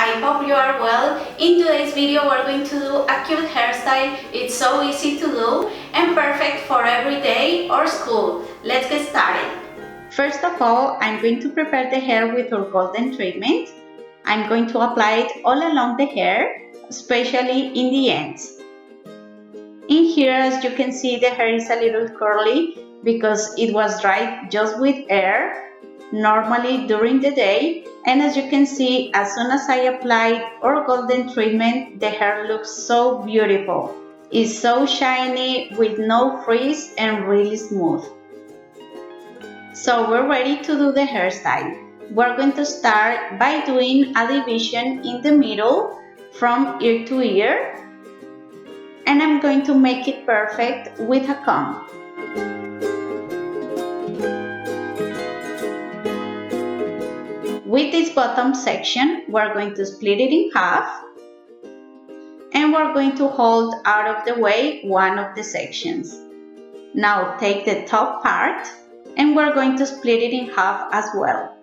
I hope you are well. In today's video we're going to do a cute hairstyle. It's so easy to do and perfect for every day or school. Let's get started. First of all, I'm going to prepare the hair with our golden treatment. I'm going to apply it all along the hair, especially in the ends. In here, as you can see, the hair is a little curly because it was dried just with air, normally during the day. And as you can see, as soon as I applied our golden treatment, the hair looks so beautiful. It's so shiny with no frizz and really smooth. So we're ready to do the hairstyle. We're going to start by doing a division in the middle from ear to ear. And I'm going to make it perfect with a comb. With this bottom section, we're going to split it in half. And we're going to hold out of the way one of the sections. Now take the top part and we're going to split it in half as well.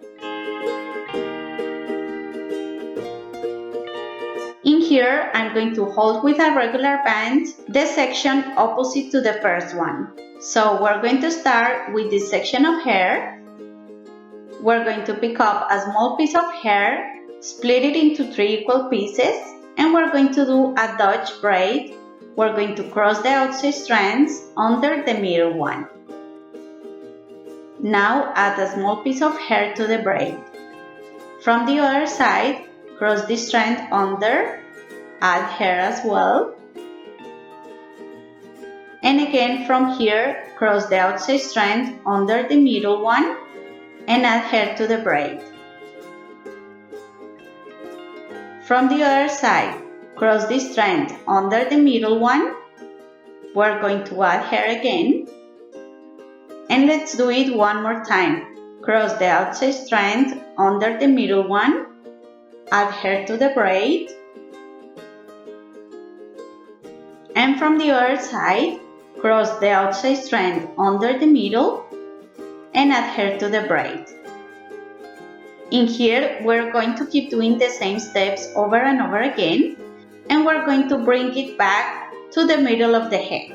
In here, I'm going to hold with a regular band the section opposite to the first one. So we're going to start with this section of hair. We're going to pick up a small piece of hair, split it into 3 equal pieces, and we're going to do a Dutch braid. We're going to cross the outside strands under the middle one. Now add a small piece of hair to the braid. From the other side, cross this strand under, add hair as well. And again from here, cross the outside strand under the middle one and add hair to the braid. From the other side, cross this strand under the middle one. We're going to add hair again. And let's do it one more time. Cross the outside strand under the middle one. Add hair to the braid. And from the other side, cross the outside strand under the middle and add hair to the braid. In here, we're going to keep doing the same steps over and over again, and we're going to bring it back to the middle of the head.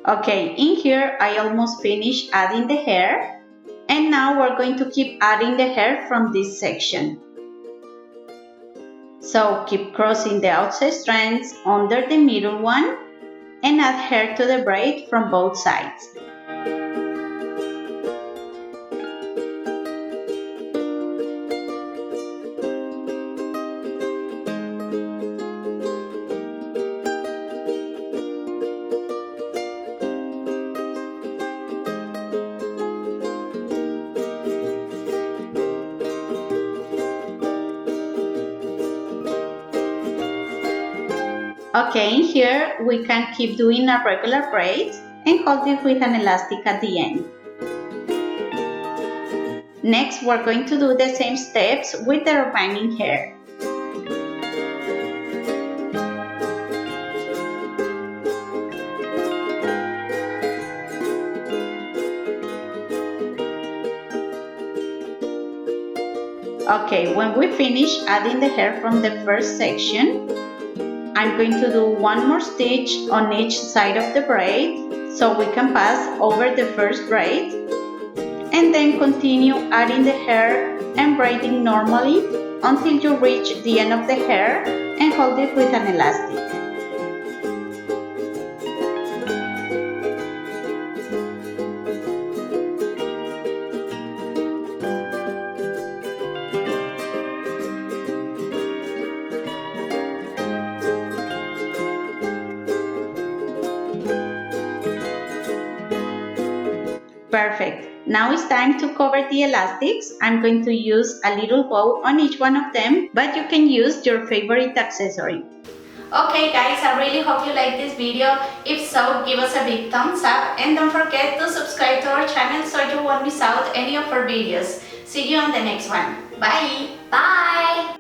Okay, in here I almost finished adding the hair, and now we're going to keep adding the hair from this section. So keep crossing the outside strands under the middle one and add hair to the braid from both sides. Okay, in here we can keep doing a regular braid and hold it with an elastic at the end. Next, we're going to do the same steps with the remaining hair. Okay, when we finish adding the hair from the first section, I'm going to do one more stitch on each side of the braid so we can pass over the first braid, and then continue adding the hair and braiding normally until you reach the end of the hair and hold it with an elastic. Perfect. Now it's time to cover the elastics. I'm going to use a little bow on each one of them, but you can use your favorite accessory. Okay guys, I really hope you like this video. If so, give us a big thumbs up and don't forget to subscribe to our channel so you won't miss out any of our videos. See you on the next one. Bye! Bye!